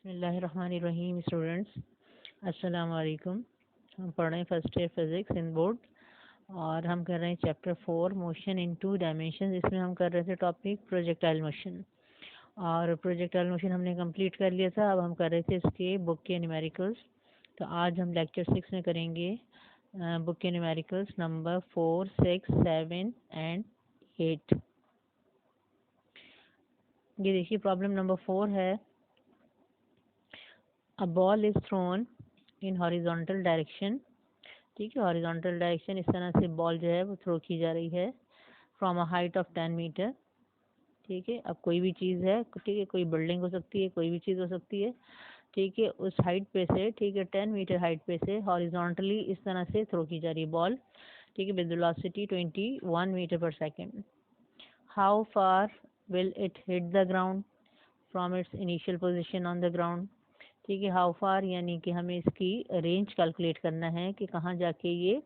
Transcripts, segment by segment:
बिस्मिल्लाहिर्रहमानिर्रहीम। स्टूडेंट्स अस्सलाम वालेकुम। हम पढ़ रहे हैं first year physics in board और हम कर रहे हैं चैप्टर 4 मोशन इन 2 डायमेंशन। इसमें हम कर रहे थे टॉपिक प्रोजेक्टाइल मोशन और प्रोजेक्टाइल मोशन हमने कंप्लीट कर लिया था। अब हम कर रहे थे इसके बुक के न्यूमेरिकल्स। तो आज हम लेक्चर 6 में करेंगे बुक के न्यूमेरिकल्स नंबर 4, 6, 7 एंड 8। ये देखिए प्रॉब्लम नंबर 4 है। A ball is thrown in horizontal direction. ठीक है, हॉरिजॉन्टल डायरेक्शन इस तरह से बॉल जो है वो थ्रो की जा रही है from a height of 10 metre. ठीक है, अब कोई भी चीज़ है, ठीक है, कोई बिल्डिंग हो सकती है, कोई भी चीज़ हो सकती है। ठीक है, उस हाइट पे से, ठीक है, 10 मीटर हाइट पे से हॉरिजॉन्टली इस तरह से थ्रो की जा रही है बॉल। ठीक है, with velocity 21 metre per second. How far will it hit the ground from its initial position on the ground. ठीक है, हाउ फार यानी कि हमें इसकी रेंज कैलकुलेट करना है कि कहाँ जाके ये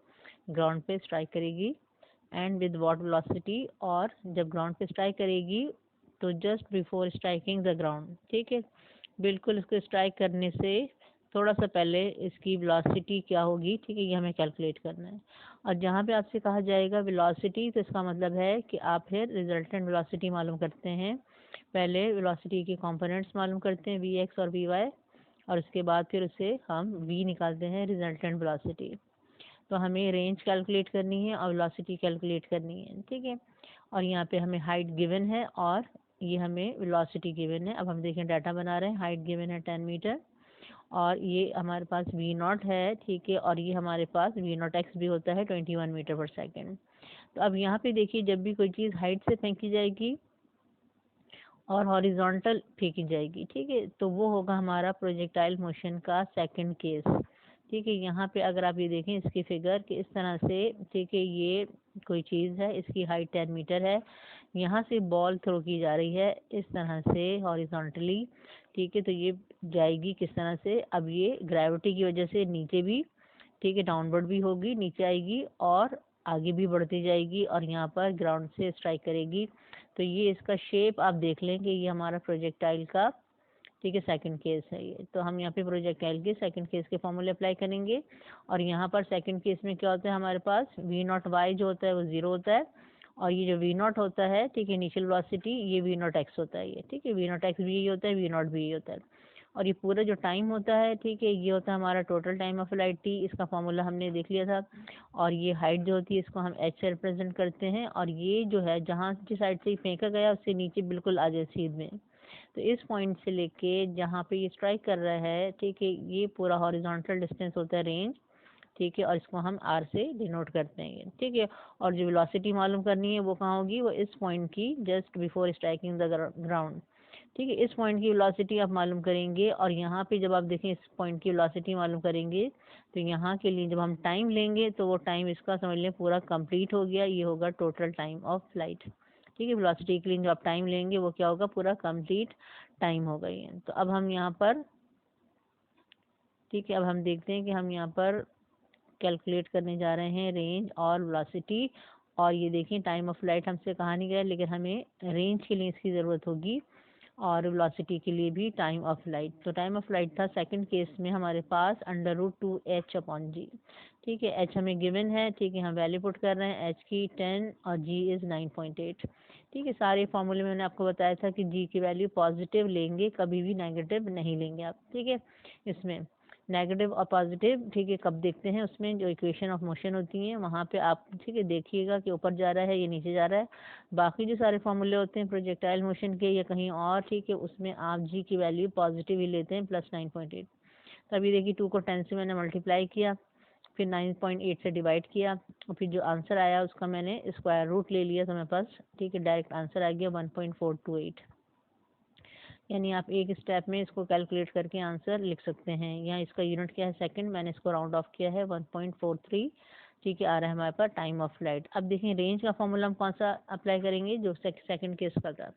ग्राउंड पे स्ट्राइक करेगी एंड विद व्हाट वेलोसिटी, और जब ग्राउंड पे स्ट्राइक करेगी तो just before striking the ground. ठीक है, बिल्कुल इसको स्ट्राइक करने से थोड़ा सा पहले इसकी वेलोसिटी क्या होगी, ठीक है, ये हमें कैलकुलेट करना है। और जहाँ पे आपसे कहा जाएगा वेलोसिटी, तो इसका मतलब है कि आप फिर रिजल्टेंट वेलोसिटी मालूम करते हैं। पहले वेलोसिटी के कंपोनेंट्स मालूम करते हैं वी एक्स और वी वाई, और उसके बाद फिर उसे हम v निकालते हैं रिजल्टेंट वेलोसिटी। तो हमें रेंज कैलकुलेट करनी है और वेलोसिटी कैलकुलेट करनी है। ठीक है, और यहाँ पे हमें हाइट गिवन है और ये हमें वेलोसिटी गिवन है। अब हम देखें डाटा बना रहे हैं। हाइट गिवन है 10 मीटर और ये हमारे पास v नॉट है। ठीक है, और ये हमारे पास v नॉट एक्स भी होता है 21 मीटर पर सेकेंड। तो अब यहाँ पे देखिए, जब भी कोई चीज़ हाइट से फेंकी जाएगी और हॉरिजॉन्टल फेंकी जाएगी, ठीक है, तो वो होगा हमारा प्रोजेक्टाइल मोशन का सेकंड केस। ठीक है, यहाँ पे अगर आप ये देखें इसकी फिगर कि इस तरह से, ठीक है, ये कोई चीज़ है, इसकी हाइट 10 मीटर है, यहाँ से बॉल थ्रो की जा रही है इस तरह से हॉरिजॉन्टली। ठीक है, तो ये जाएगी किस तरह से, अब ये ग्रेविटी की वजह से नीचे भी, ठीक है, डाउनवर्ड भी होगी, नीचे आएगी और आगे भी बढ़ती जाएगी और यहाँ पर ग्राउंड से स्ट्राइक करेगी। तो ये इसका शेप आप देख लें कि ये हमारा प्रोजेक्टाइल का, ठीक है, सेकंड केस है ये। तो हम यहाँ पे प्रोजेक्टाइल के सेकंड केस के फॉर्मूले अप्लाई करेंगे और यहाँ पर सेकंड केस में क्या होता है, हमारे पास वी नॉट वाई जो होता है वो 0 होता है और ये जो वी नॉट होता है, ठीक है, इनिशियल वेलोसिटी, ये वी नॉट एक्स होता है ये। ठीक है, वी नॉट एक्स भी यही होता है, वी नॉट भी यही होता है। और ये पूरा जो टाइम होता है, ठीक है, ये होता है हमारा total time of flight T. इसका फॉर्मूला हमने देख लिया था। और ये हाइट जो होती है इसको हम एच से रिप्रेजेंट करते हैं और ये जो है जहाँ जिस साइड से फेंका गया उससे नीचे बिल्कुल आ जाए सीध में। तो इस पॉइंट से लेके जहाँ पे ये स्ट्राइक कर रहा है, ठीक है, ये पूरा हॉरिजॉन्टल डिस्टेंस होता है रेंज। ठीक है, और इसको हम आर से डिनोट करते हैं। ठीक है, और जो वेलोसिटी मालूम करनी है वो कहाँ होगी, वो इस पॉइंट की just before striking the ground. ठीक है, इस पॉइंट की वेलोसिटी आप मालूम करेंगे और यहाँ पे जब आप देखें इस पॉइंट की वेलोसिटी मालूम करेंगे तो यहाँ के लिए जब हम टाइम लेंगे तो वो टाइम इसका समझ लें पूरा कंप्लीट हो गया, ये होगा टोटल टाइम ऑफ फ्लाइट। ठीक है, वेलोसिटी के लिए जो आप टाइम लेंगे वो क्या होगा, पूरा कंप्लीट टाइम होगा ये। तो अब हम यहाँ पर, ठीक है, अब हम देखते हैं कि हम यहाँ पर कैलकुलेट करने जा रहे हैं रेंज और वेलोसिटी। और ये देखें टाइम ऑफ फ्लाइट हमसे कहा नहीं गया, लेकिन हमें रेंज के लिए इसकी ज़रूरत होगी और वेलोसिटी के लिए भी टाइम ऑफ फ्लाइट। तो टाइम ऑफ फ्लाइट था सेकंड केस में हमारे पास √2h/g। ठीक है, h हमें गिवन है, ठीक है, हम वैल्यू पुट कर रहे हैं h की 10 और g इज़ 9.8। ठीक है, सारे फॉर्मूले में मैंने आपको बताया था कि g की वैल्यू पॉजिटिव लेंगे, कभी भी नेगेटिव नहीं लेंगे आप। ठीक है, इसमें नेगेटिव और पॉजिटिव, ठीक है, कब देखते हैं, उसमें जो इक्वेशन ऑफ मोशन होती है वहाँ पे आप, ठीक है, देखिएगा कि ऊपर जा रहा है या नीचे जा रहा है। बाकी जो सारे फॉर्मूले होते हैं प्रोजेक्टाइल मोशन के या कहीं और, ठीक है, उसमें आप जी की वैल्यू पॉजिटिव ही लेते हैं +9.8। तो अभी देखिए 2 को 10 से मैंने मल्टीप्लाई किया, फिर 9.8 से डिवाइड किया और फिर जो आंसर आया उसका मैंने स्क्वायर रूट ले लिया, तो मेरे पास, ठीक है, डायरेक्ट आंसर आ गया 1.428। यानी आप एक स्टेप में इसको कैलकुलेट करके आंसर लिख सकते हैं। यहाँ इसका यूनिट क्या है, सेकंड, मैंने इसको राउंड ऑफ किया है 1.43। ठीक है, आ रहा है हमारे पास टाइम ऑफ फ्लाइट। अब देखें रेंज का फॉर्मूला हम कौन सा अप्लाई करेंगे, जो सेकंड केस का था।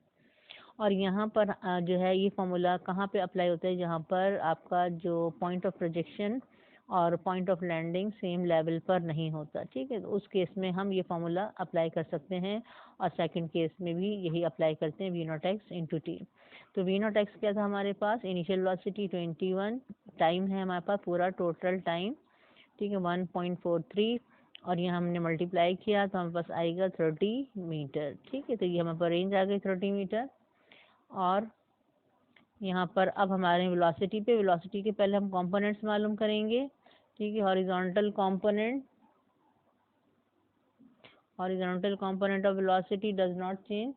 और यहाँ पर जो है ये फॉर्मूला कहाँ पे अप्लाई होता है, जहाँ पर आपका जो पॉइंट ऑफ प्रोजेक्शन और point of landing same level पर नहीं होता। ठीक है, तो उस केस में हम ये फॉर्मूला अप्लाई कर सकते हैं और सेकंड केस में भी यही अप्लाई करते हैं, v naught x into t. तो वी नॉट एक्स क्या था हमारे पास, इनिशियल वेलोसिटी 21, टाइम है हमारे पास पूरा टोटल टाइम, ठीक है 1.43, और यहाँ हमने मल्टीप्लाई किया तो हमारे पास आएगा 30 मीटर, ठीक है। तो ये हमारे पास रेंज आ गई 30 मीटर। और यहाँ पर अब हमारे वेलोसिटी के पहले हम कंपोनेंट्स मालूम करेंगे, ठीक है। Horizontal component of velocity does not change,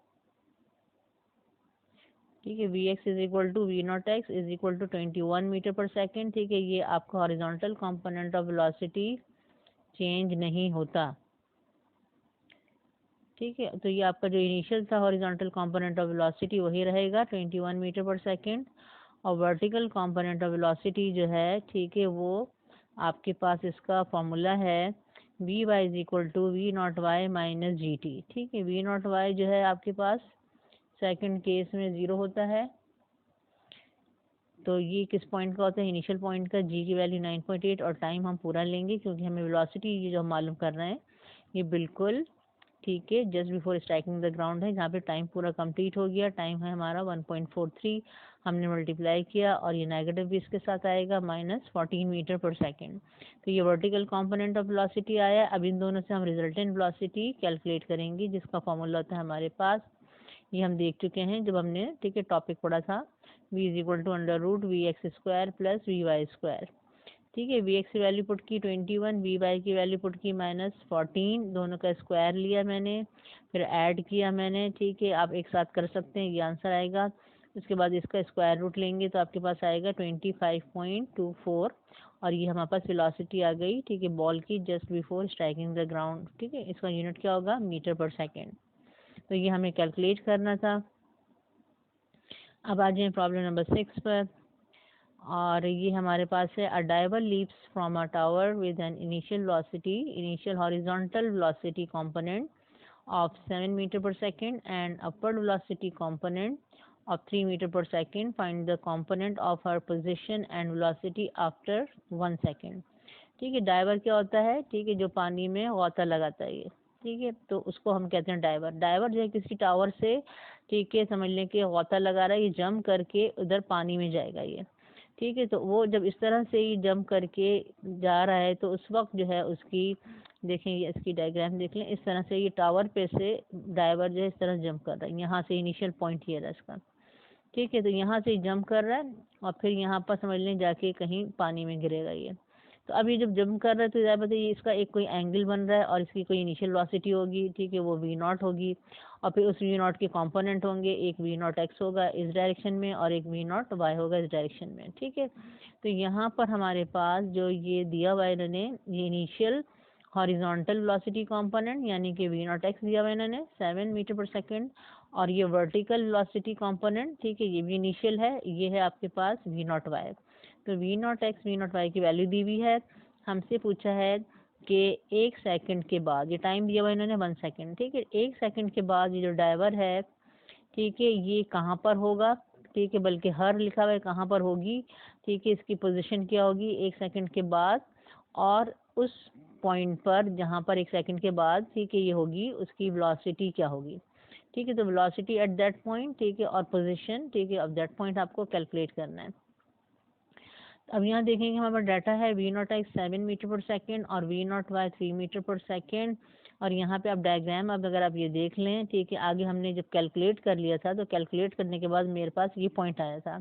ठीक है। V x is equal to v naught x is equal to 21 metre per second, ठीक है। ये आपका horizontal component of velocity change नहीं होता, ठीक है। तो ये आपका जो इनिशियल था हॉरिजॉन्टल कंपोनेंट ऑफ वेलोसिटी वही रहेगा 21 मीटर पर सेकेंड, और वर्टिकल कंपोनेंट ऑफ वेलोसिटी जो है, ठीक है, वो आपके पास इसका फॉर्मूला है v y is equal to v naught y minus g t, ठीक है। वी नॉट वाई जो है आपके पास सेकंड केस में 0 होता है, तो ये किस पॉइंट का होता है, इनिशियल पॉइंट का। जी की वैल्यू 9.8 और टाइम हम पूरा लेंगे क्योंकि हमें वेलोसिटी ये जो हम मालूम कर रहे हैं ये बिल्कुल, ठीक है, just before striking the ground है, जहाँ पे टाइम पूरा कंप्लीट हो गया। टाइम है हमारा 1.43, हमने मल्टीप्लाई किया और ये नेगेटिव भी इसके साथ आएगा -14 मीटर पर सेकेंड। तो ये वर्टिकल कंपोनेंट ऑफ वेलोसिटी आया। अब इन दोनों से हम रिजल्टेंट वेलोसिटी कैलकुलेट करेंगे जिसका फॉर्मूला होता है हमारे पास, ये हम देख चुके हैं जब हमने, ठीक है, टॉपिक पढ़ा था, v is equal to under root v x square plus v y square, ठीक है। वी एक्स की वैल्यू पुट की 21, वी वाई की वैल्यू पुट की -14, दोनों का स्क्वायर लिया मैंने, फिर ऐड किया मैंने, ठीक है। आप एक साथ कर सकते हैं, ये आंसर आएगा। उसके बाद इसका स्क्वायर रूट लेंगे तो आपके पास आएगा 25.24, और ये हमारे पास वेलोसिटी आ गई, ठीक है, बॉल की just before striking the ground, ठीक है। इसका यूनिट क्या होगा, मीटर पर सेकेंड। तो ये हमें कैलकुलेट करना था। अब आ जाए प्रॉब्लम नंबर 6 पर, और ये हमारे पास है a diver leaps from a tower with an initial horizontal velocity component of 7 meter per second and upward velocity component of 3 meter per second. Find the component of her position and velocity after 1 second. ठीक है, driver क्या होता है, ठीक है, जो पानी में गोता लगाता है ये, ठीक है, तो उसको हम कहते हैं डाइवर। डाइवर जो है किसी टावर से, ठीक है, समझ लें कि गोता लगा रहा है, ये जंप करके उधर पानी में जाएगा ये, ठीक है। तो वो जब इस तरह से ही जंप करके जा रहा है तो उस वक्त जो है उसकी, देखें ये इसकी डायग्राम देख लें, इस तरह से ये टावर पे से डाइवर जो है इस तरह जंप कर रहा है, यहाँ से इनिशियल पॉइंट ये रहा इसका, ठीक है। तो यहाँ से जंप कर रहा है और फिर यहाँ पर समझ लें जाके कहीं पानी में गिरेगा ये। तो अब ये जब जंप कर रहा है तो ज़्यादा बताइए इसका एक कोई एंगल बन रहा है और इसकी कोई इनिशियल वेलोसिटी होगी, ठीक है, वो वी नॉट होगी, और फिर उस वी नॉट के कंपोनेंट होंगे, एक वी नॉट एक्स होगा इस डायरेक्शन में और एक वी नॉट वाई होगा इस डायरेक्शन में, ठीक है। तो यहाँ पर हमारे पास जो ये दिया हुआ है इन्होंने, ये इनिशियल हॉरिजॉन्टल वेलोसिटी कंपोनेंट यानी कि वी नॉट एक्स दिया हुआ है इन्होंने 7 मीटर पर सेकेंड, और ये वर्टिकल वेलोसिटी कंपोनेंट, ठीक है, ये भी इनिशियल है, ये है आपके पास वी नॉट वाई। तो v naught x v naught y की वैल्यू दी हुई है, हमसे पूछा है कि 1 सेकंड के बाद, ये टाइम दिया हुआ इन्होंने 1 सेकंड, ठीक है, 1 सेकंड के बाद ये जो डाइवर है, ठीक है, ये कहाँ पर होगा, ठीक है, बल्कि हर लिखा हुआ है कहाँ पर होगी, ठीक है, इसकी पोजीशन क्या होगी 1 सेकंड के बाद, और उस पॉइंट पर जहाँ पर 1 सेकंड के बाद, ठीक है, ये होगी, उसकी वेलोसिटी क्या होगी, ठीक है। तो वेलोसिटी एट दैट पॉइंट, ठीक है, और पोजीशन, ठीक है, ऑफ दैट पॉइंट आपको कैलकुलेट करना है। अब यहाँ देखेंगे हमारे पास डाटा है v naught x 7 metre per second और v naught Y 3 metre per second, और यहाँ पे आप डायग्राम अब अगर आप ये देख लें, ठीक है, आगे हमने जब कैलकुलेट कर लिया था तो कैलकुलेट करने के बाद मेरे पास ये पॉइंट आया था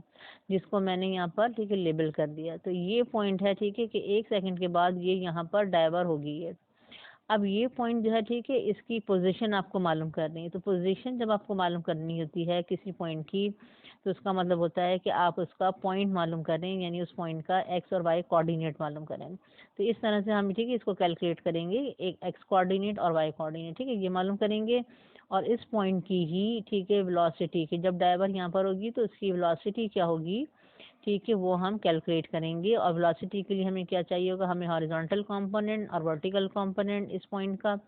जिसको मैंने यहाँ पर, ठीक है, लेबल कर दिया। तो ये पॉइंट है, ठीक है, कि 1 सेकंड के बाद ये यहाँ पर डाइवर होगी ये। अब ये पॉइंट जो है, ठीक है, इसकी पोजीशन आपको मालूम करनी है। तो पोजीशन जब आपको मालूम करनी होती है किसी पॉइंट की, तो उसका मतलब होता है कि आप उसका पॉइंट मालूम करें, यानी उस पॉइंट का एक्स और वाई कोऑर्डिनेट मालूम करें। तो इस तरह से हम, ठीक है, इसको कैलकुलेट करेंगे, एक एक्स कोऑर्डिनेट और वाई कोऑर्डिनेट, ठीक है, ये मालूम करेंगे। और इस पॉइंट की ही, ठीक है, वेलोसिटी की, जब डाइवर यहाँ पर होगी तो उसकी वेलोसिटी क्या होगी, ठीक है, वो हम कैलकुलेट करेंगे। और वेलोसिटी के लिए हमें क्या चाहिए होगा, हमें हॉरिजॉन्टल कंपोनेंट और वर्टिकल कंपोनेंट इस पॉइंट का,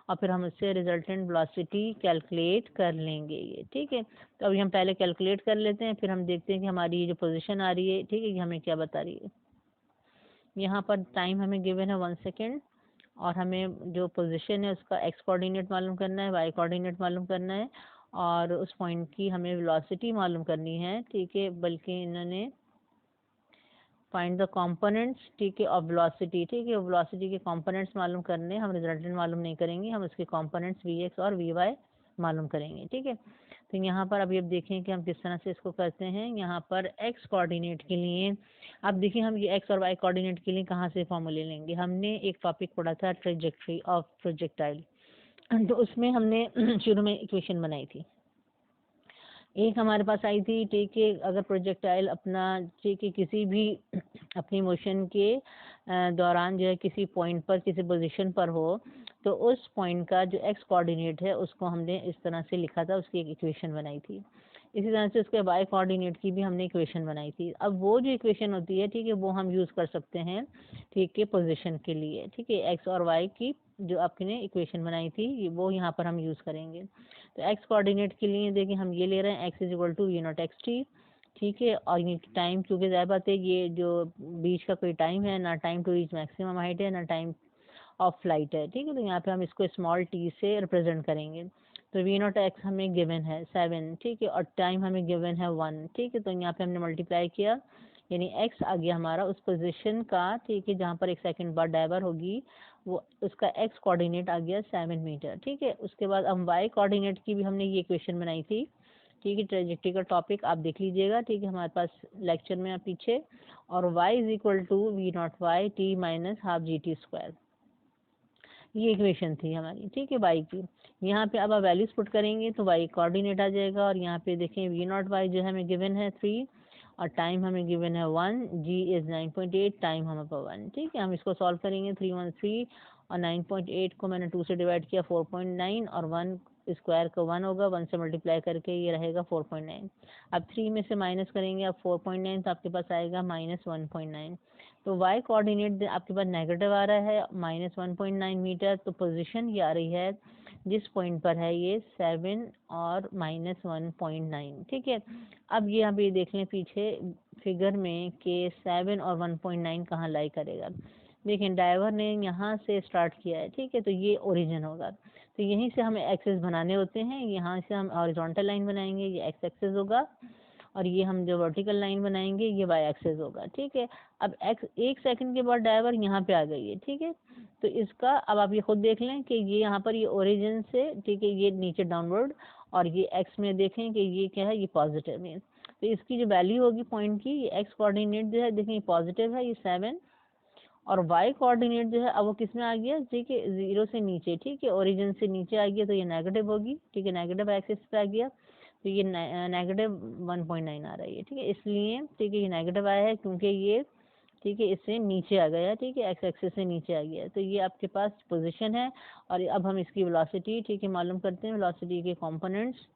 और फिर हम इससे रिजल्टेंट वेलोसिटी कैलकुलेट कर लेंगे ये, ठीक है। तो अभी हम पहले कैलकुलेट कर लेते हैं, फिर हम देखते हैं कि हमारी ये जो पोजीशन आ रही है, ठीक है, कि हमें क्या बता रही है। यहाँ पर टाइम हमें गिवन है 1 सेकेंड, और हमें जो पोजीशन है उसका एक्स कोऑर्डिनेट मालूम करना है, वाई कोऑर्डिनेट मालूम करना है, और उस पॉइंट की हमें वेलोसिटी मालूम करनी है, ठीक है, बल्कि इन्होंने फाइंड द कंपोनेंट्स, ठीक है, ऑफ वेलोसिटी, ठीक है, वेलोसिटी के कंपोनेंट्स मालूम करने, हम रिजल्टेंट मालूम नहीं करेंगे, हम उसके कंपोनेंट्स वी और वी मालूम करेंगे, ठीक है। तो यहाँ पर अभी अब देखें कि हम किस तरह से इसको करते हैं। यहाँ पर एक्स कोऑर्डिनेट के लिए अब देखिए हम ये एक्स और वाई कोऑर्डिनेट के लिए कहाँ से फॉर्मूले लेंगे। हमने एक टॉपिक पढ़ा था ट्रेजेक्ट्री ऑफ प्रोजेक्टाइल, तो उसमें हमने शुरू में इक्वेशन बनाई थी। एक हमारे पास आई थी, ठीक है, अगर प्रोजेक्टाइल अपना, ठीक है, किसी भी अपनी मोशन के दौरान जो है किसी पॉइंट पर, किसी पोजीशन पर हो, तो उस पॉइंट का जो एक्स कोऑर्डिनेट है उसको हमने इस तरह से लिखा था, उसकी एक इक्वेशन बनाई थी। इसी तरह से उसके वाई कोऑर्डिनेट की भी हमने इक्वेशन बनाई थी। अब वो जो इक्वेशन होती है, ठीक है, वो हम यूज़ कर सकते हैं, ठीक है, पोजीशन के लिए, ठीक है, एक्स और वाई की जो आपने इक्वेशन बनाई थी वो यहाँ पर हम यूज़ करेंगे। तो एक्स कोऑर्डिनेट के लिए देखिए हम ये ले रहे हैं x is equal to v naught x t, ठीक है, और ये टाइम, क्योंकि ज़ाहिर बात है ये जो बीच का कोई टाइम है ना, time to reach maximum height है, ना टाइम ऑफ फ्लाइट है, ठीक है, तो यहाँ पे हम इसको स्मॉल टी से रिप्रेजेंट करेंगे। तो वी नॉट एक्स हमें गिवन है 7, ठीक है, और टाइम हमें गिवन है 1, ठीक है, तो यहाँ पे हमने मल्टीप्लाई किया, यानी एक्स आ गया हमारा उस पोजीशन का, ठीक है, जहाँ पर 1 सेकंड बाद डाइवर होगी, वो उसका एक्स कोऑर्डिनेट आ गया 7 मीटर, ठीक है। उसके बाद हम वाई कोऑर्डिनेट की भी हमने ये इक्वेशन बनाई थी, ठीक है, ट्रेजेक्ट्री का टॉपिक आप देख लीजिएगा, ठीक है, हमारे पास लेक्चर में पीछे, और y is equal to v naught y t minus half g t square, ये इक्वेशन थी हमारी, ठीक है, y की। यहाँ पे अब आप वैल्यूज पुट करेंगे तो y कोऑर्डिनेट आ जाएगा, और यहाँ पे देखें वी नॉट वाई जो है हमें गिवन है 3, और टाइम हमें गिवन है 1, g इज 9.8, टाइम हमें पर 1, ठीक है। हम इसको सॉल्व करेंगे, 313 और 9.8 को मैंने 2 से डिवाइड किया 4.9, और 1 स्क्वायर का 1 होगा, 1 से मल्टीप्लाई करके ये रहेगा 4.9। अब 3 में से माइनस करेंगे अब 4.9, तो आपके पास आएगा -1.9। तो y कोऑर्डिनेट आपके पास नेगेटिव आ रहा है -1.9 मीटर, तो पोजीशन ये आ रही है जिस पॉइंट पर है ये 7 और -1.9, ठीक है। अब ये यहाँ पे देख लें पीछे फिगर में कि 7 और 1.9 कहाँ लाई करेगा। देखें डाइवर ने यहाँ से स्टार्ट किया है, ठीक है, तो ये ओरिजिन होगा, तो यहीं से हमें एक्सेस बनाने होते हैं, यहाँ से हम हॉरिजॉन्टल लाइन बनाएंगे, ये एक्स एक्सेस होगा, और ये हम जो वर्टिकल लाइन बनाएंगे ये वाई एक्सेस होगा, ठीक है। अब एक्स 1 सेकंड के बाद डाइवर यहाँ पे आ गई है, ठीक है, तो इसका अब आप ये खुद देख लें कि ये यहाँ पर ये ओरिजिन से, ठीक है, ये नीचे डाउनवर्ड, और ये एक्स में देखें कि ये क्या है, ये पॉजिटिव में, तो इसकी जो वैल्यू होगी पॉइंट की, ये एक्स कोऑर्डिनेट जो है देखें पॉजिटिव है, ये 7, और वाई कोऑर्डिनेट जो है अब वो किस में आ गया, ठीक है, 0 से नीचे, ठीक है, ओरिजिन से नीचे आ गया, तो ये नेगेटिव होगी, ठीक है, नेगेटिव एक्सिस पे आ गया, तो ये नेगेटिव 1.9 आ रही है, ठीक है, इसलिए, ठीक है, ये नेगेटिव आया है क्योंकि ये, ठीक है, इससे नीचे आ गया, ठीक है, एक्स एक्सिस से नीचे आ गया, तो ये आपके पास पोजीशन है। और अब हम इसकी वेलोसिटी, ठीक है, मालूम करते हैं, वेलोसिटी के कंपोनेंट्स,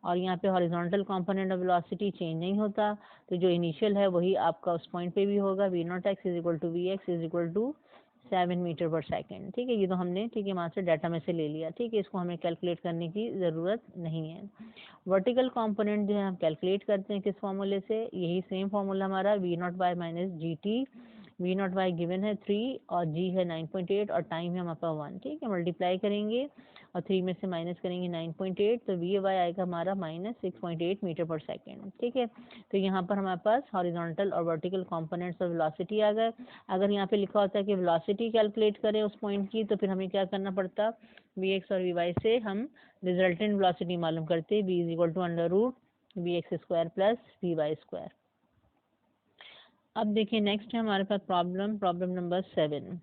और यहाँ पे horizontal component of velocity change नहीं होता, तो जो इनिशियल है वही आपका उस पॉइंट पे भी होगा, v naught x is equal to v x is equal to 7 metre per second, ठीक है, ये तो हमने, ठीक है, वहाँ से डाटा में से ले लिया, ठीक है, इसको हमें कैलकुलेट करने की ज़रूरत नहीं है। वर्टिकल कंपोनेंट जो है हम कैलकुलेट करते हैं किस फॉर्मूले से, यही सेम फॉर्मूला हमारा v naught y minus g t, v naught y given है 3 और जी है 9.8 और टाइम है हमारे पास 1, ठीक है, मल्टीप्लाई करेंगे और 3 में से माइनस करेंगे 9.8, तो वी वाई आएगा हमारा -6.8 मीटर पर सेकेंड, ठीक है। तो यहाँ पर हमारे पास हॉरिजॉन्टल और वर्टिकल कंपोनेंट्स ऑफ वेलोसिटी आ गए। अगर यहाँ पे लिखा होता है कि वेलोसिटी कैलकुलेट करें उस पॉइंट की, तो फिर हमें क्या करना पड़ता, वी एक्स और वी वाई से हम रिजल्टेंट वेलोसिटी मालूम करते, v is equal to under root v x square plus v y square. अब देखिए नेक्स्ट है हमारे पास प्रॉब्लम नंबर 7,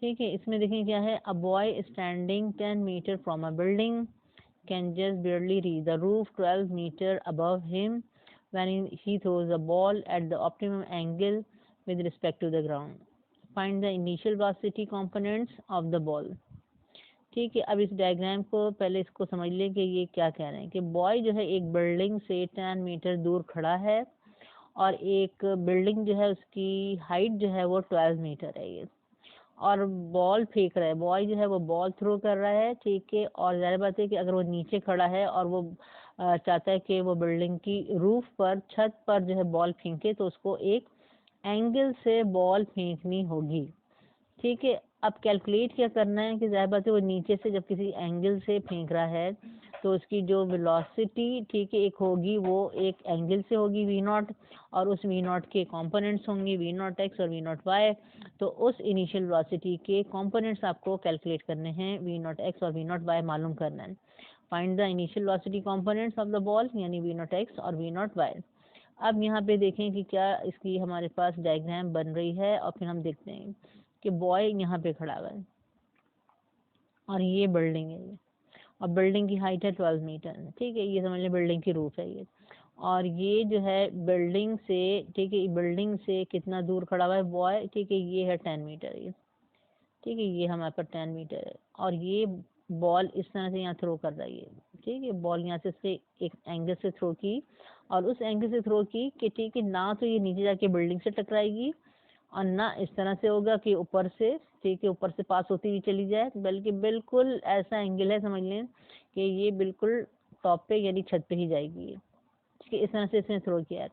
ठीक है, इसमें देखें क्या है, a boy standing 10 metre from a building can just barely reach the roof 12 meter above him when he throws a ball at the optimum angle with respect to the ground. Find the initial velocity components of the ball. ठीक है, अब इस diagram को पहले इसको समझ लें कि ये क्या कह रहे हैं कि बॉय जो है एक बिल्डिंग से 10 मीटर दूर खड़ा है, और एक बिल्डिंग जो है उसकी हाइट जो है वो 12 मीटर है ये, और बॉल फेंक रहा है, बॉय जो है वो बॉल थ्रो कर रहा है, ठीक है, और ज़ाहिर बात है कि अगर वो नीचे खड़ा है और वो चाहता है कि वो बिल्डिंग की रूफ पर, छत पर जो है बॉल फेंके, तो उसको एक एंगल से बॉल फेंकनी होगी, ठीक है। अब कैलकुलेट क्या करना है कि ज़ाहिर बात है वो नीचे से जब किसी एंगल से फेंक रहा है तो उसकी जो वेलोसिटी, ठीक है, एक होगी वो एक एंगल से होगी वी नॉट, और उस वी नॉट के कंपोनेंट्स होंगे वी नॉट एक्स और वी नॉट वाई। तो उस इनिशियल वेलोसिटी के कंपोनेंट्स आपको कैलकुलेट करने हैं, वी नॉट एक्स और वी नॉट वाई मालूम करना है। Find the initial velocity components of the ball, यानी वी नॉट एक्स और वी नॉट वाई। अब यहाँ पे देखें कि क्या इसकी हमारे पास डायग्राम बन रही है, और फिर हम देखते हैं कि बॉय यहाँ पे खड़ा हुआ है और ये बिल्डिंग है ये, और बिल्डिंग की हाइट है 12 मीटर, ठीक है, ये समझ लें बिल्डिंग की रूफ है ये, और ये जो है बिल्डिंग से, ठीक है, बिल्डिंग से कितना दूर खड़ा हुआ है बॉय, ठीक है, ये है 10 मीटर ये, ठीक है, ये हमारे पास 10 मीटर है, और ये बॉल इस तरह से यहाँ थ्रो कर रही है, ठीक है, बॉल यहाँ से एक एंगल से थ्रो की, और उस एंगल से थ्रो की कि ठीक है ना तो ये नीचे जाके बिल्डिंग से टकराएगी, और ना इस तरह से होगा कि ऊपर से, ठीक है, ऊपर से पास होती हुई चली जाए, बल्कि बिल्कुल ऐसा एंगल है, समझ लें कि ये बिल्कुल टॉप पे यानी छत पे ही जाएगी ये, ठीक है, इस तरह से इसने थ्रो किया है।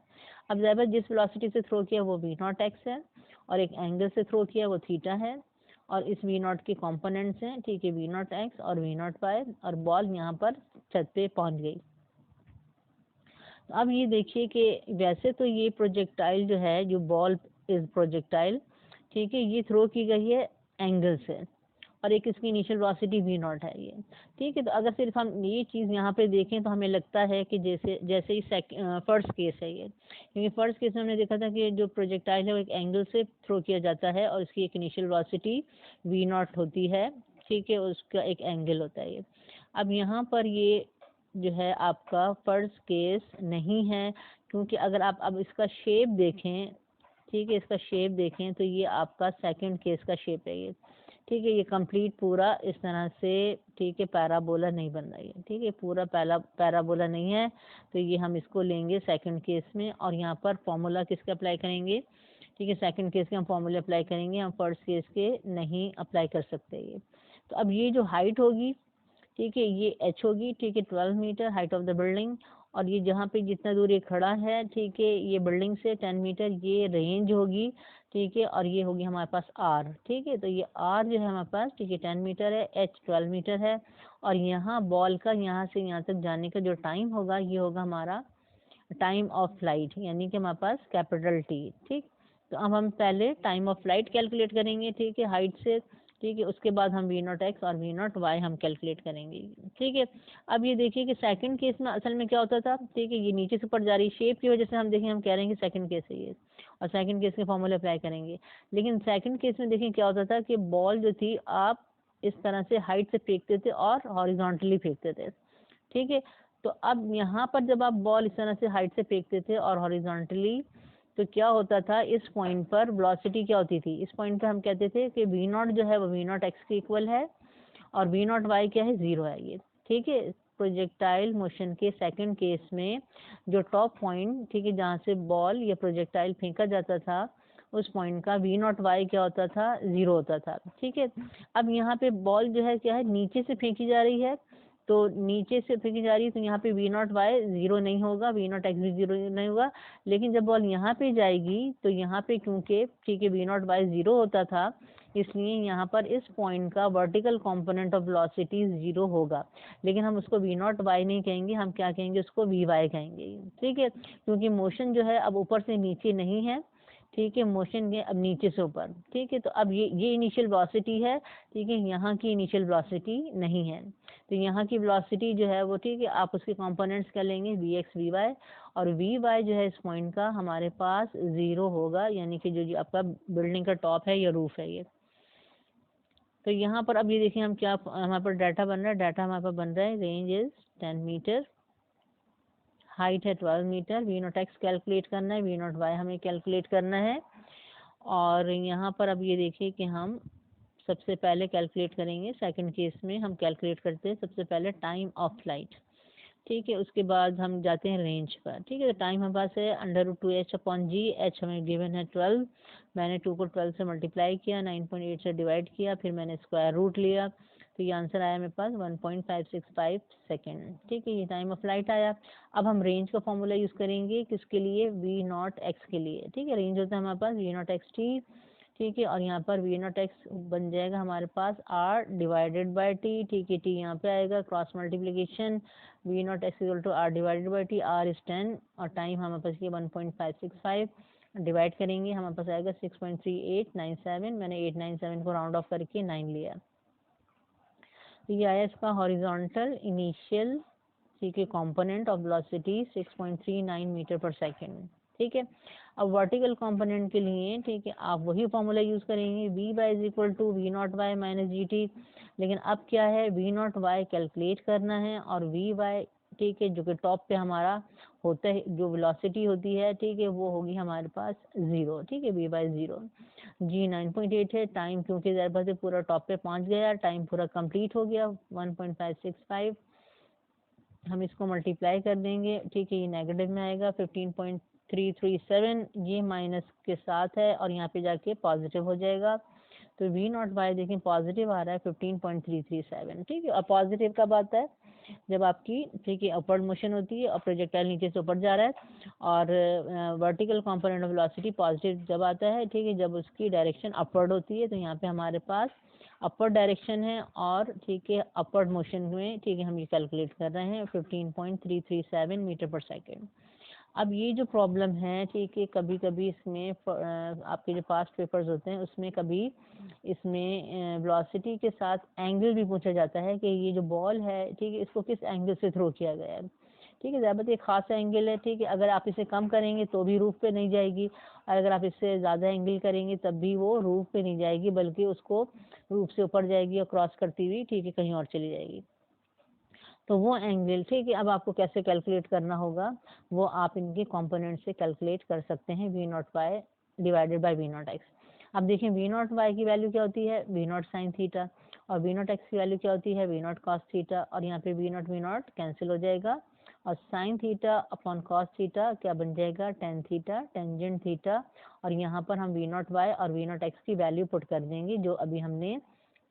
अब ज़्यादा जिस वेलोसिटी से थ्रो किया वो वी नॉट एक्स है, और एक एंगल से थ्रो किया वो थीटा है, और इस वी नॉट के कंपोनेंट्स हैं, ठीक है, वी नॉट एक्स और वी नॉट वाई, और बॉल यहाँ पर छत पे पहुँच गई। तो अब ये देखिए कि वैसे तो ये प्रोजेक्टाइल जो है, जो बॉल इज प्रोजेक्टाइल, ठीक है, ये थ्रो की गई है एंगल से, और एक इसकी इनिशियल वेलोसिटी वी नॉट है ये, ठीक है। तो अगर सिर्फ हम ये चीज़ यहाँ पे देखें तो हमें लगता है कि जैसे जैसे ही फर्स्ट केस है ये, क्योंकि फर्स्ट केस में हमने देखा था कि जो प्रोजेक्टाइल है वो एक एंगल से थ्रो किया जाता है, और इसकी एक इनिशियल वेलोसिटी वी नॉट होती है, ठीक है, उसका एक एंगल होता है ये। अब यहाँ पर ये जो है आपका फर्स्ट केस नहीं है, क्योंकि अगर आप अब इसका शेप देखें, ठीक है, इसका शेप देखें तो ये आपका सेकंड केस का शेप है ये, ठीक है, ये कंप्लीट पूरा इस तरह से, ठीक है, पैराबोला नहीं बन रही है, ठीक है, पूरा पैराबोला नहीं है, तो ये हम इसको लेंगे सेकंड केस में, और यहाँ पर फॉर्मूला किसका अप्लाई करेंगे, ठीक है, सेकंड केस के हम फॉर्मूले अप्लाई करेंगे, हम फर्स्ट केस के नहीं अप्लाई कर सकते ये। तो अब ये जो हाइट होगी, ठीक है, ये h होगी, ठीक है, 12 metre height of the building, और ये जहाँ पे जितना दूर ये खड़ा है, ठीक है, ये बिल्डिंग से 10 मीटर ये रेंज होगी, ठीक है, और ये होगी हमारे पास r, ठीक है, तो ये r जो है हमारे पास, ठीक है, 10 मीटर है, h 12 मीटर है, और यहाँ बॉल का यहाँ से यहाँ तक जाने का जो टाइम होगा ये होगा हमारा टाइम ऑफ फ्लाइट, यानी कि हमारे पास कैपिटल T, ठीक। तो अब हम पहले टाइम ऑफ फ्लाइट कैलकुलेट करेंगे, ठीक है, हाइट से, ठीक है, उसके बाद हम वी नॉट एक्स और वी नॉट वाई हम कैलकुलेट करेंगे, ठीक है। अब ये देखिए कि सेकंड केस में असल में क्या होता था, ठीक है, ये नीचे से ऊपर जा रही शेप की वजह से हम देखें, हम कह रहे हैं कि सेकंड केस है ये, और सेकंड केस के फॉर्मूले अप्लाई करेंगे, लेकिन सेकंड केस में देखें क्या होता था कि बॉल जो थी आप इस तरह से हाइट से फेंकते थे और हॉरिजॉन्टली फेंकते थे, ठीक है। तो अब यहाँ पर जब आप बॉल इस तरह से हाइट से फेंकते थे और हॉरिजॉन्टली, तो क्या होता था, इस पॉइंट पर वेलोसिटी क्या होती थी, इस पॉइंट पर हम कहते थे कि वी नॉट जो है वो वी नॉट एक्स के इक्वल है, और वी नॉट वाई क्या है, ज़ीरो है ये, ठीक है। प्रोजेक्टाइल मोशन के सेकंड केस में जो टॉप पॉइंट, ठीक है, जहाँ से बॉल या प्रोजेक्टाइल फेंका जाता था, उस पॉइंट का वी नॉट वाई क्या होता था, ज़ीरो होता था, ठीक है। अब यहाँ पे बॉल जो है क्या है, नीचे से फेंकी जा रही है, तो नीचे से फेंकी जा रही है, तो यहाँ पे वी नॉट वाई ज़ीरो नहीं होगा, वी नॉट एक्स भी ज़ीरो नहीं होगा, लेकिन जब बॉल यहाँ पे जाएगी तो यहाँ पे क्योंकि, ठीक है, वी नॉट वाई ज़ीरो होता था, इसलिए यहाँ पर इस पॉइंट का vertical component of velocity zero होगा, लेकिन हम उसको वी नॉट वाई नहीं कहेंगे, हम क्या कहेंगे, उसको वी वाई कहेंगे, ठीक है, क्योंकि मोशन जो है अब ऊपर से नीचे नहीं है, ठीक है, मोशन ये अब नीचे से ऊपर, ठीक है। तो अब ये इनिशियल वेलोसिटी है, ठीक है, यहाँ की इनिशियल वेलोसिटी नहीं है, तो यहाँ की वेलोसिटी जो है वो, ठीक है, आप उसके कंपोनेंट्स क्या लेंगे, वी एक्स वी वाई, और वी वाई जो है इस पॉइंट का हमारे पास ज़ीरो होगा, यानी कि जो आपका बिल्डिंग का टॉप है या रूफ है ये। तो यहाँ पर अब ये देखिए हम क्या हमारे पास डाटा बन रहा है, डाटा हमारे पास बन रहा है, रेंज इज 10 मीटर, हाइट है 12 metre, v naught x calculate करना है, वी नॉट वाई हमें कैलकुलेट करना है, और यहाँ पर अब ये देखिए कि हम सबसे पहले कैलकुलेट करेंगे, सेकंड केस में हम कैलकुलेट करते हैं सबसे पहले टाइम ऑफ फ्लाइट, ठीक है, उसके बाद हम जाते हैं रेंज पर, ठीक है। तो टाइम हमारे पास है √2h/g, h हमें गिवन है 12, मैंने 2 को 12 से मल्टीप्लाई किया, 9.8 से डिवाइड किया, फिर मैंने स्क्वायर रूट लिया, तो ये आंसर आया मेरे पास 1.565 सेकेंड, ठीक है, ये टाइम ऑफ फ्लाइट आया। अब हम रेंज का फॉर्मूला यूज़ करेंगे किसके लिए, वी नॉट एक्स के लिए, ठीक है, रेंज होता है हमारे पास वी नॉट एक्स टी, ठीक है। और यहाँ पर वी नॉट एक्स बन जाएगा हमारे पास आर डिवाइडेड बाय टी, ठीक है। टी यहाँ पे आएगा, cross multiplication, v naught x equal to r divided by t, r is 10 और टाइम हमारे पास ये 1.565 डिवाइड करेंगे, हमारे पास आएगा 6.3897। मैंने 897 को राउंड ऑफ करके 9 लिया। तो ये आया इसका हॉरिजॉन्टल इनिशियल, ठीक है, component of velocity 6.39 metre per second, ठीक है। अब वर्टिकल कंपोनेंट के लिए, ठीक है, आप वही फॉर्मूला यूज करेंगे, v y is equal to v naught y minus g t. लेकिन अब क्या है, वी नॉट वाई कैलकुलेट करना है और वी वाई, ठीक है, जो कि टॉप पे हमारा होता है, जो वेलोसिटी होती है, ठीक है, वो होगी हमारे पास 0, ठीक है, वी बाई 0। जी 9.8 है, टाइम क्योंकि ज़्यादा से पूरा टॉप पे पहुंच गया, टाइम पूरा कंप्लीट हो गया 1.565। हम इसको मल्टीप्लाई कर देंगे, ठीक है, ये नेगेटिव में आएगा 15.337, ये माइनस के साथ है और यहाँ पे जाके पॉजिटिव हो जाएगा। तो वी नॉट बाय देखें पॉजिटिव आ रहा है 15.337, ठीक है। और पॉजिटिव कब आता है, जब आपकी, ठीक है, अपवर्ड मोशन होती है और प्रोजेक्टाइल नीचे से ऊपर जा रहा है, और vertical component of velocity positive जब आता है, ठीक है, जब उसकी डायरेक्शन अपवर्ड होती है। तो यहाँ पे हमारे पास अपवर्ड डायरेक्शन है और, ठीक है, अपवर्ड मोशन में, ठीक है, हम ये कैलकुलेट कर रहे हैं 15.337 मीटर पर सेकेंड। अब ये जो प्रॉब्लम है, ठीक है, कभी कभी इसमें आपके जो पास्ट पेपर्स होते हैं उसमें कभी इसमें वेलोसिटी के साथ एंगल भी पूछा जाता है कि ये जो बॉल है, ठीक है, इसको किस एंगल से थ्रो किया गया है, ठीक है। ज़्यादातर एक खास एंगल है, ठीक है, अगर आप इसे कम करेंगे तो भी रूफ पे नहीं जाएगी, और अगर आप इससे ज़्यादा एंगल करेंगे तब भी वो रूफ पे नहीं जाएगी, बल्कि उसको रूफ से ऊपर जाएगी और क्रॉस करती हुई, ठीक है, कहीं और चली जाएगी। तो वो एंगल, ठीक है, अब आपको कैसे कैलकुलेट करना होगा, वो आप इनके कंपोनेंट से कैलकुलेट कर सकते हैं, v naught y divided by v naught x. अब देखें वी नॉट वाई की वैल्यू क्या होती है, वी नॉट साइन थीटा, और वी नॉट एक्स की वैल्यू क्या होती है, वी नॉट कॉस थीटा, और यहाँ पे वी नॉट कैंसिल हो जाएगा, और sine theta upon cos theta क्या बन जाएगा, टेन थीटा टेंजेंट थीटा। और यहाँ पर हम वी नॉट वाई और वी नॉट एक्स की वैल्यू पुट कर देंगे जो अभी हमने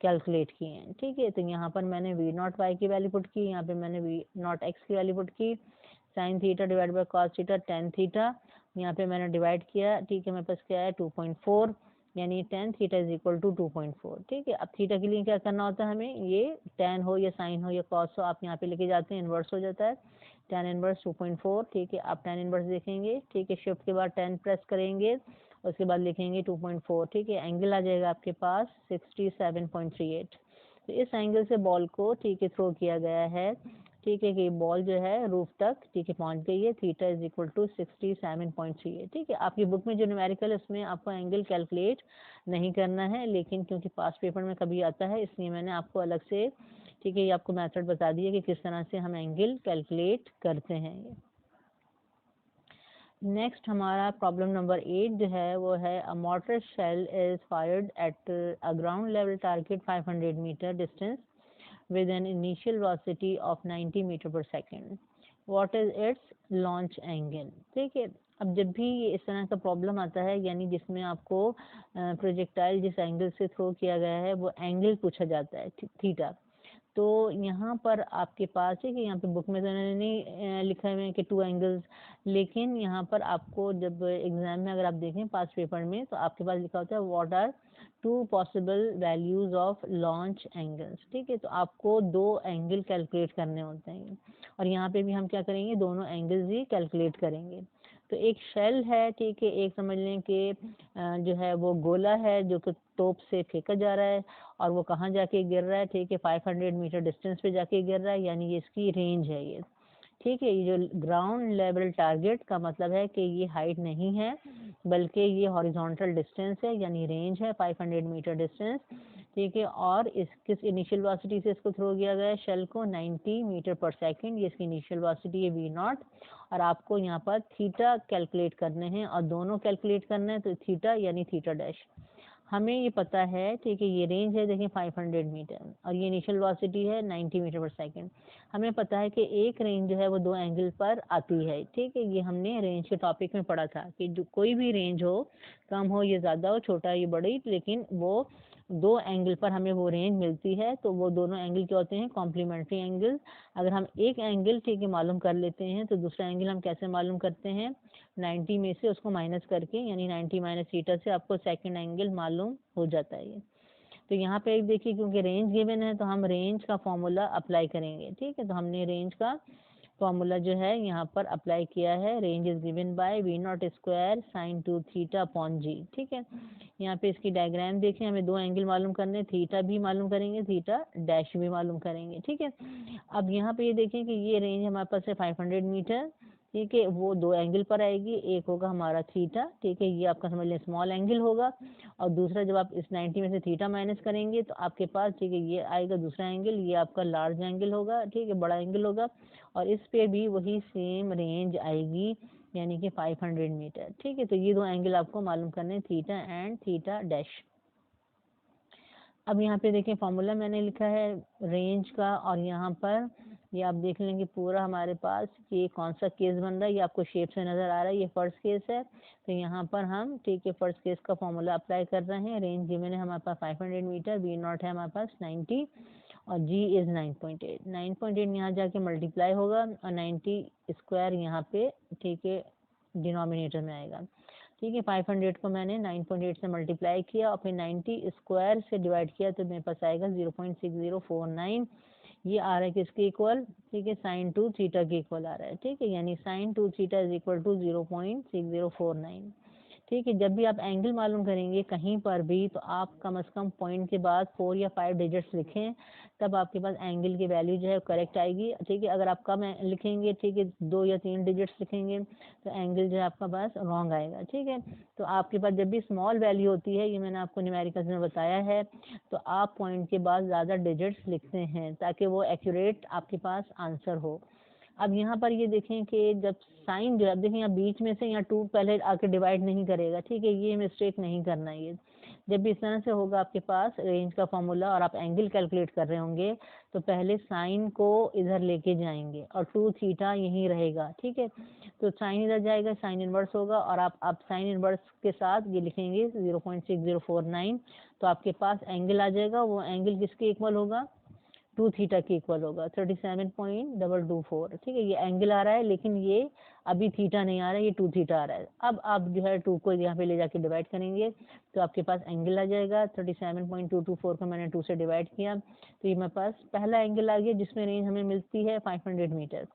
कैलकुलेट किए हैं, ठीक है। तो यहाँ पर मैंने वी नॉट वाई की वैल्यू पुट की, यहाँ पे मैंने वी नॉट एक्स की वैल्यू पुट की, sine theta divide by cos theta tan theta, यहाँ पे मैंने डिवाइड किया, ठीक है, मेरे पास क्या है 2.4, यानी tan theta is equal to 2.4, ठीक है। अब थीटा के लिए क्या करना होता है हमें, ये टेन हो या साइन हो या कॉस हो, आप यहाँ पे लेके जाते हैं, इन्वर्स हो जाता है, टेन इनवर्स 2.4, ठीक है। आप टेन इनवर्स देखेंगे, ठीक है, शिफ्ट के बाद 10 प्रेस करेंगे, उसके बाद लिखेंगे 2.4, ठीक है, एंगल आ जाएगा आपके पास 67.38। तो इस एंगल से बॉल को, ठीक है, थ्रो किया गया है, ठीक है, कि बॉल जो है रूफ तक, ठीक है, पहुंच गई है, थीटा इज इक्वल टू 67.38, ठीक है। आपकी बुक में जो न्यूमेरिकल है उसमें आपको एंगल कैलकुलेट नहीं करना है, लेकिन क्योंकि पास्ट पेपर में कभी आता है इसलिए मैंने आपको अलग से, ठीक है, ये आपको मेथड बता दिया कि किस तरह से हम एंगल कैलकुलेट करते हैं। नेक्स्ट हमारा प्रॉब्लम नंबर 8 जो है वो है, a motor shell is fired at a ground level target 500 metre distance with an initial velocity of 90 metre per second, what is its launch angle, ठीक है। अब जब भी ये इस तरह का प्रॉब्लम आता है, यानी जिसमें आपको प्रोजेक्टाइल जिस एंगल से थ्रो किया गया है वो एंगल पूछा जाता है, थीटा। तो यहाँ पर आपके पास है कि यहाँ पे बुक में तो नहीं लिखा है कि 2 एंगल्स, लेकिन यहाँ पर आपको जब एग्जाम में अगर आप देखें पास पेपर में तो आपके पास लिखा होता है what are 2 possible values of launch angles, ठीक है। तो आपको 2 एंगल कैलकुलेट करने होते हैं, और यहाँ पे भी हम क्या करेंगे, दोनों एंगल्स ही कैलकुलेट करेंगे। तो एक शेल है, ठीक है, एक समझ लें कि जो है वो गोला है जो कि तोप से फेंका जा रहा है, और वो कहाँ जाके गिर रहा है, ठीक है, 500 मीटर डिस्टेंस पे जाके गिर रहा है, यानी ये इसकी रेंज है ये, ठीक है। ये जो ग्राउंड लेवल टारगेट का मतलब है कि ये हाइट नहीं है बल्कि ये हॉरिजॉन्टल डिस्टेंस है, यानी रेंज है 500 मीटर डिस्टेंस, ठीक है। और इस किस इनिशियल वेलोसिटी से इसको थ्रो किया गया है, शेल को 90 मीटर पर सेकेंड, ये इसकी इनिशियल वेलोसिटी है वी नॉट, और आपको यहाँ पर थीटा कैलकुलेट करने हैं, और दोनों कैलकुलेट करना है, तो थीटा यानी थीटा डैश। हमें ये पता है, ठीक है, ये रेंज है देखें 500 मीटर और ये इनिशियल वेलोसिटी है 90 मीटर पर सेकेंड। हमें पता है कि एक रेंज जो है वो 2 एंगल पर आती है, ठीक है। ये हमने रेंज के टॉपिक में पढ़ा था कि जो कोई भी रेंज हो, कम हो या ज़्यादा हो, छोटा या बड़ी, लेकिन वो दो एंगल पर हमें वो रेंज मिलती है, तो वो दोनों एंगल क्या होते हैं, कॉम्प्लीमेंट्री एंगल। अगर हम एक एंगल ठीक है मालूम कर लेते हैं तो दूसरा एंगल हम कैसे मालूम करते हैं, 90 में से उसको माइनस करके, यानी 90 माइनस थीटा से आपको सेकंड एंगल मालूम हो जाता है ये। तो यहाँ पे एक देखिए, क्योंकि रेंज गिवन है तो हम रेंज का फॉर्मूला अप्लाई करेंगे। ठीक है, तो हमने रेंज का फॉर्मूला जो है यहाँ पर अप्लाई किया है। Range is given by v naught square sine 2 theta upon g. ठीक है, यहाँ पे इसकी डायग्राम देखें, हमें दो एंगल मालूम करने, थीटा भी मालूम करेंगे, थीटा डैश भी मालूम करेंगे। ठीक है, अब यहाँ पे ये देखें कि ये रेंज हमारे पास है 500 मीटर। ठीक है, वो दो एंगल पर आएगी, एक होगा हमारा थीटा, ठीक है, ये आपका समझ लें स्मॉल एंगल होगा, और दूसरा जब आप इस 90 में से थीटा माइनस करेंगे तो आपके पास ठीक है ये आएगा दूसरा एंगल, ये आपका लार्ज एंगल होगा। ठीक है, बड़ा एंगल होगा, और इस पे भी वही सेम रेंज आएगी, यानी कि 500 मीटर। ठीक है, तो ये दो एंगल आपको मालूम करने, थीटा एंड थीटा डैश। अब यहाँ पे देखें फॉर्मूला मैंने लिखा है रेंज का, और यहाँ पर ये आप देख लेंगे पूरा हमारे पास ये कौन सा केस बन रहा है, ये आपको शेप से नज़र आ रहा है, ये फर्स्ट केस है। तो यहाँ पर हम ठीक है फर्स्ट केस का फॉर्मूला अप्लाई कर रहे हैं। रेंज गिवन है हमारे पास 500 मीटर, वी नॉट है हमारे पास 90, और जी इज़ 9.8। 9.8 यहाँ जाके मल्टीप्लाई होगा, और 90 स्क्वायर यहाँ पे ठीक है डिनोमिनेटर में आएगा। ठीक है, 500 को मैंने 9.8 से मल्टीप्लाई किया और फिर 90 स्क्वायर से डिवाइड किया, तो मेरे पास आएगा 0.6049। ये आ रहा है किसके इक्वल, ठीक है साइन 2 थीटा के इक्वल आ रहा है। ठीक है, यानी sine 2 theta is equal to 0.6049। ठीक है, जब भी आप एंगल मालूम करेंगे कहीं पर भी, तो आप कम से कम पॉइंट के बाद 4 या 5 डिजिट्स लिखें, तब आपके पास एंगल की वैल्यू जो है करेक्ट आएगी। ठीक है, अगर आप कम लिखेंगे, ठीक है 2 या 3 डिजिट्स लिखेंगे, तो एंगल जो है आपका पास रॉन्ग आएगा। ठीक है, तो आपके पास जब भी स्मॉल वैल्यू होती है, ये मैंने आपको न्यूमेरिकल्स में बताया है, तो आप पॉइंट के बाद ज़्यादा डिजिट्स लिखते हैं ताकि वो एक्यूरेट आपके पास आंसर हो। अब यहाँ पर ये देखें कि जब साइन जो है, अब देखें यहाँ बीच में से यहाँ 2 पहले आके डिवाइड नहीं करेगा। ठीक है, ये मिस्टेक नहीं करना है। ये जब भी इस तरह से होगा आपके पास रेंज का फॉर्मूला और आप एंगल कैलकुलेट कर रहे होंगे, तो पहले साइन को इधर लेके जाएंगे और 2 थीटा यहीं रहेगा। ठीक है, तो साइन इधर जाएगा, साइन इनवर्स होगा, और आप साइन इनवर्स के साथ ये लिखेंगे 0.6049, तो आपके पास एंगल आ जाएगा। वो एंगल किसके इक्वल होगा, 2 थीटा के इक्वल होगा, 37.224। ठीक है, ये एंगल आ रहा है, लेकिन ये अभी थीटा नहीं आ रहा है, ये 2 थीटा आ रहा है। अब आप जो है 2 को यहाँ पे ले जाके डिवाइड करेंगे, तो आपके पास एंगल आ जाएगा 37.224 को मैंने 2 से डिवाइड किया, तो ये मेरे पास पहला एंगल आ गया जिसमें रेंज हमें मिलती है 500 मीटर,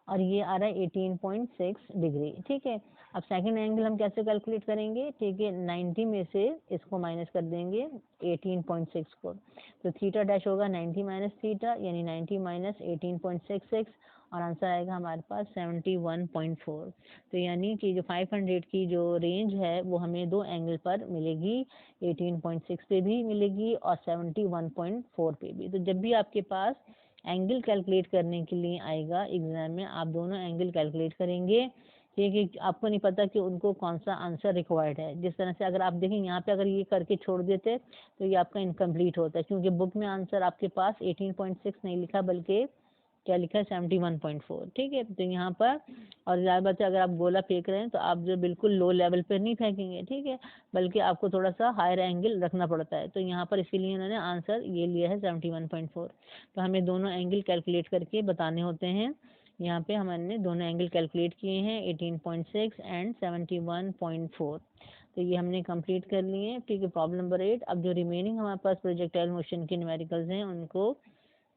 और ये आ रहा है 18.6 डिग्री। ठीक है, अब सेकंड एंगल हम कैसे कैलकुलेट करेंगे, ठीक है 90 में से इसको माइनस कर देंगे 18.6 को, तो थीटा डैश होगा 90 माइनस थीटा, यानी 90 माइनस 18.66, और आंसर आएगा हमारे पास 71.4। तो यानी कि जो 500 की जो रेंज है वो हमें दो एंगल पर मिलेगी, 18.6 पे भी मिलेगी और 71.4 पे भी। तो जब भी आपके पास एंगल कैलकुलेट करने के लिए आएगा एग्जाम में, आप दोनों एंगल कैलकुलेट करेंगे। ठीक है, आपको नहीं पता कि उनको कौन सा आंसर रिक्वायर्ड है। जिस तरह से अगर आप देखें यहाँ पे अगर ये करके छोड़ देते तो ये आपका इनकम्प्लीट होता है, क्योंकि बुक में आंसर आपके पास 18.6 नहीं लिखा, बल्कि क्या लिखा है 71.4। ठीक है, तो यहाँ पर और ज़्यादा बात है, अगर आप गोला फेंक रहे हैं तो आप जो बिल्कुल लो लेवल पर नहीं फेंकेंगे, ठीक है, बल्कि आपको थोड़ा सा हायर एंगल रखना पड़ता है। तो यहाँ पर इसीलिए उन्होंने आंसर ये लिया है 71.4। तो हमें दोनों एंगल कैलकुलेट करके बताने होते हैं। यहाँ पे हमने दोनों एंगल कैलकुलेट किए हैं 18.6 एंड 71.4। तो ये हमने कंप्लीट कर लिए हैं। ठीक है, प्रॉब्लम नंबर 8। अब जो रिमेनिंग हमारे पास प्रोजेक्टाइल मोशन के न्यूमेरिकल्स हैं उनको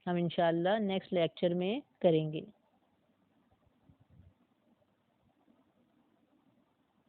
हम इंशाल्लाह नेक्स्ट लेक्चर में करेंगे।